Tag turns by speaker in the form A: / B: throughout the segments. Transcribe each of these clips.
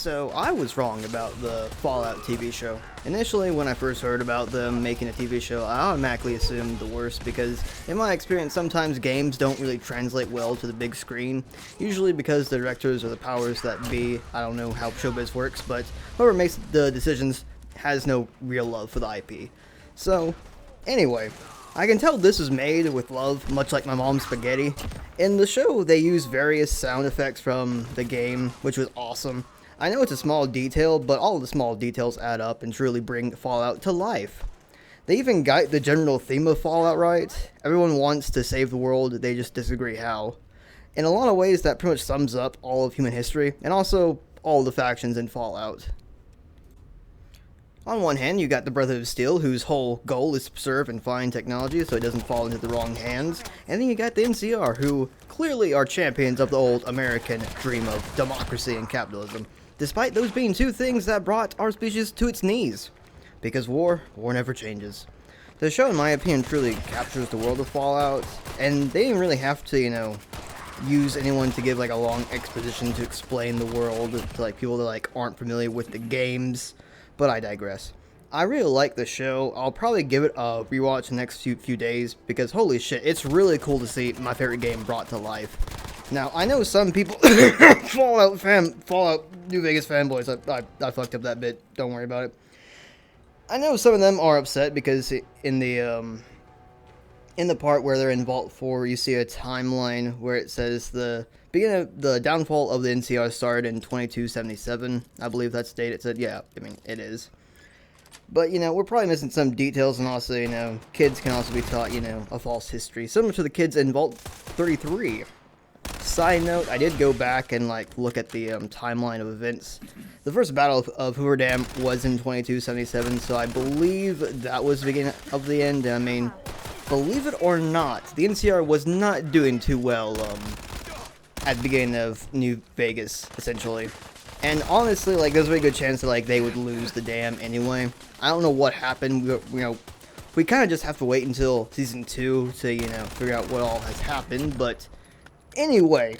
A: So I was wrong about the Fallout TV show. Initially, when I first heard about them making a TV show, I automatically assumed the worst because, in my experience, sometimes games don't really translate well to the big screen. Usually because the directors or the powers that be, I don't know how showbiz works, but whoever makes the decisions has no real love for the IP. So, anyway, I can tell this is made with love, much like my mom's spaghetti. In the show, they use various sound effects from the game, which was awesome. I know it's a small detail, but all of the small details add up and truly bring Fallout to life. They even got the general theme of Fallout right. Everyone wants to save the world, they just disagree how. In a lot of ways, that pretty much sums up all of human history, and also all the factions in Fallout. On one hand, you got the Brotherhood of Steel, whose whole goal is to preserve and find technology so it doesn't fall into the wrong hands. And then you got the NCR, who clearly are champions of the old American dream of democracy and capitalism, despite those being two things that brought our species to its knees. Because war never changes. The show, in my opinion, truly captures the world of Fallout, and they didn't really have to, use anyone to give, a long exposition to explain the world to, people that, aren't familiar with the games. But I digress. I really like the show. I'll probably give it a rewatch the next few days because holy shit, it's really cool to see my favorite game brought to life. Now, I know some people Fallout New Vegas fanboys, I fucked up that bit. Don't worry about it. I know some of them are upset because in the part where they're in Vault 4, you see a timeline where it says the beginning of the downfall of the NCR started in 2277. I believe that's the date it said. Yeah, I mean, it is. But, we're probably missing some details, and also, kids can also be taught, a false history, similar to the kids in Vault 33. Side note, I did go back and, look at the timeline of events. The first battle of Hoover Dam was in 2277, so I believe that was the beginning of the end. I mean, believe it or not, the NCR was not doing too well, at the beginning of New Vegas, essentially. And honestly, there's a very good chance that, they would lose the dam anyway. I don't know what happened. We kind of just have to wait until Season 2 to, figure out what all has happened. But anyway,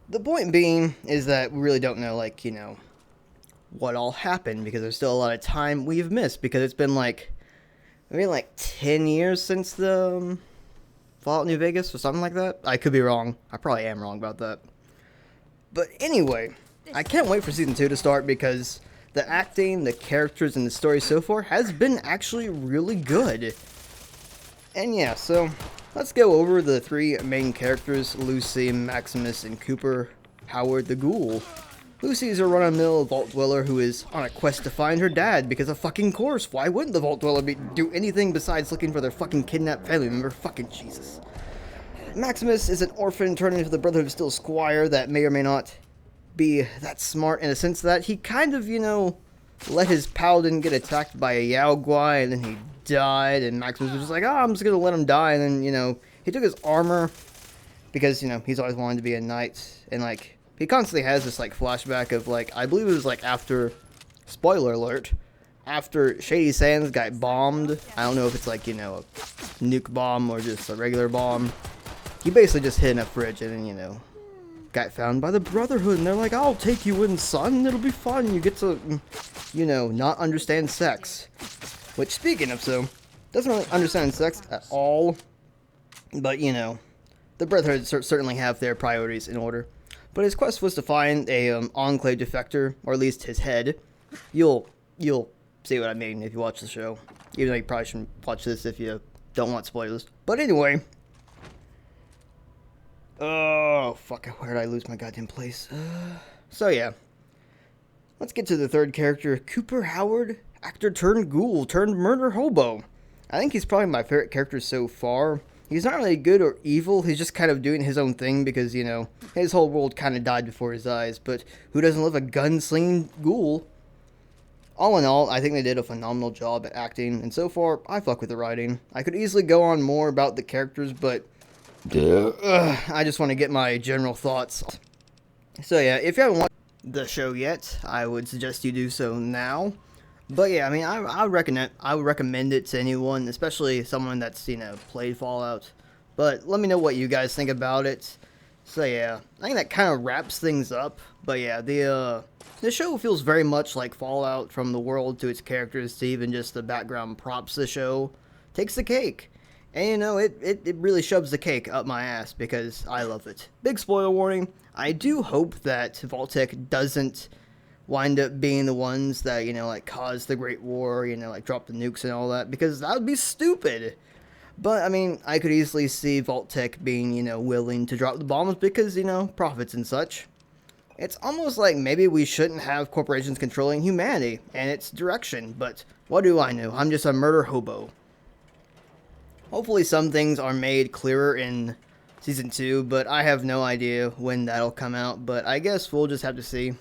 A: the point being is that we really don't know, what all happened. Because there's still a lot of time we've missed. Because it's been, maybe 10 years since the Fallout New Vegas or something like that. I could be wrong. I probably am wrong about that. But anyway, I can't wait for Season 2 to start because the acting, the characters, and the story so far has been actually really good. And yeah, so let's go over the three main characters, Lucy, Maximus, and Cooper Howard the Ghoul. Lucy is a run-of-the-mill vault dweller who is on a quest to find her dad because of fucking course. Why wouldn't the vault dweller do anything besides looking for their fucking kidnapped family member? Fucking Jesus. Maximus is an orphan turned into the Brotherhood of Steel squire that may or may not be that smart in a sense that he kind of, let his paladin get attacked by a Yao Guai and then he died and Maximus was just like, I'm just gonna let him die, and then, he took his armor because, he's always wanted to be a knight, and, he constantly has this, flashback of, I believe it was, after, spoiler alert, after Shady Sands got bombed. I don't know if it's, a nuke bomb or just a regular bomb. He basically just hid in a fridge and then, got found by the Brotherhood, and they're like, I'll take you in, son, it'll be fun, you get to, not understand sex. Which, speaking of so, doesn't really understand sex at all, but, the Brotherhood certainly have their priorities in order. But his quest was to find a Enclave defector, or at least his head. You'll see what I mean if you watch the show. Even though you probably shouldn't watch this if you don't want spoilers. But anyway. Oh, fuck, where did I lose my goddamn place? So yeah. Let's get to the third character, Cooper Howard, actor turned ghoul turned murder hobo. I think he's probably my favorite character so far. He's not really good or evil, he's just kind of doing his own thing because, his whole world kind of died before his eyes, but who doesn't love a gunslinging ghoul? All in all, I think they did a phenomenal job at acting, and so far, I fuck with the writing. I could easily go on more about the characters, but I just want to get my general thoughts. So yeah, if you haven't watched the show yet, I would suggest you do so now. But yeah, I mean, I would recommend it to anyone, especially someone that's, played Fallout. But let me know what you guys think about it. So yeah, I think that kind of wraps things up. But yeah, the show feels very much like Fallout, from the world to its characters to even just the background props. The show takes the cake. And you know, it really shoves the cake up my ass because I love it. Big spoiler warning, I do hope that Vault-Tec doesn't wind up being the ones that, you know, like cause the Great War, you know, like drop the nukes and all that, because that would be stupid. But, I mean, I could easily see Vault-Tec being, you know, willing to drop the bombs because, you know, profits and such. It's almost like maybe we shouldn't have corporations controlling humanity and its direction, but what do I know? I'm just a murder hobo. Hopefully some things are made clearer in Season 2, but I have no idea when that'll come out, but I guess we'll just have to see.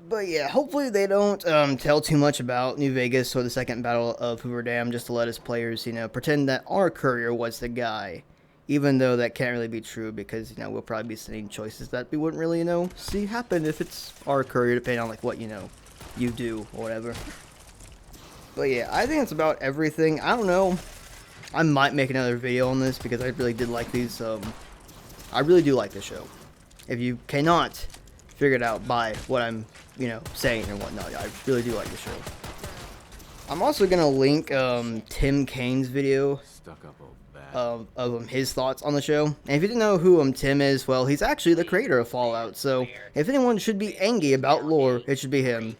A: But yeah, hopefully they don't tell too much about New Vegas or the second battle of Hoover Dam, just to let us players, you know, pretend that our courier was the guy. Even though that can't really be true because, you know, we'll probably be seeing choices that we wouldn't really, you know, see happen if it's our courier, depending on, like, what, you know, you do or whatever. But yeah, I think that's about everything. I don't know. I might make another video on this because I really did like these. I really do like this show. If you cannot figure it out by what I'm, you know, saying and whatnot, I really do like the show. I'm also gonna link Tim Kane's video of his thoughts on the show. And if you didn't know who Tim is, well, he's actually the creator of Fallout. So if anyone should be angry about lore, it should be him.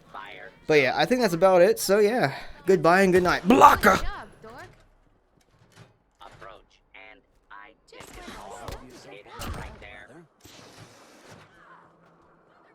A: But yeah, I think that's about it. So yeah, goodbye and good night. Blocker!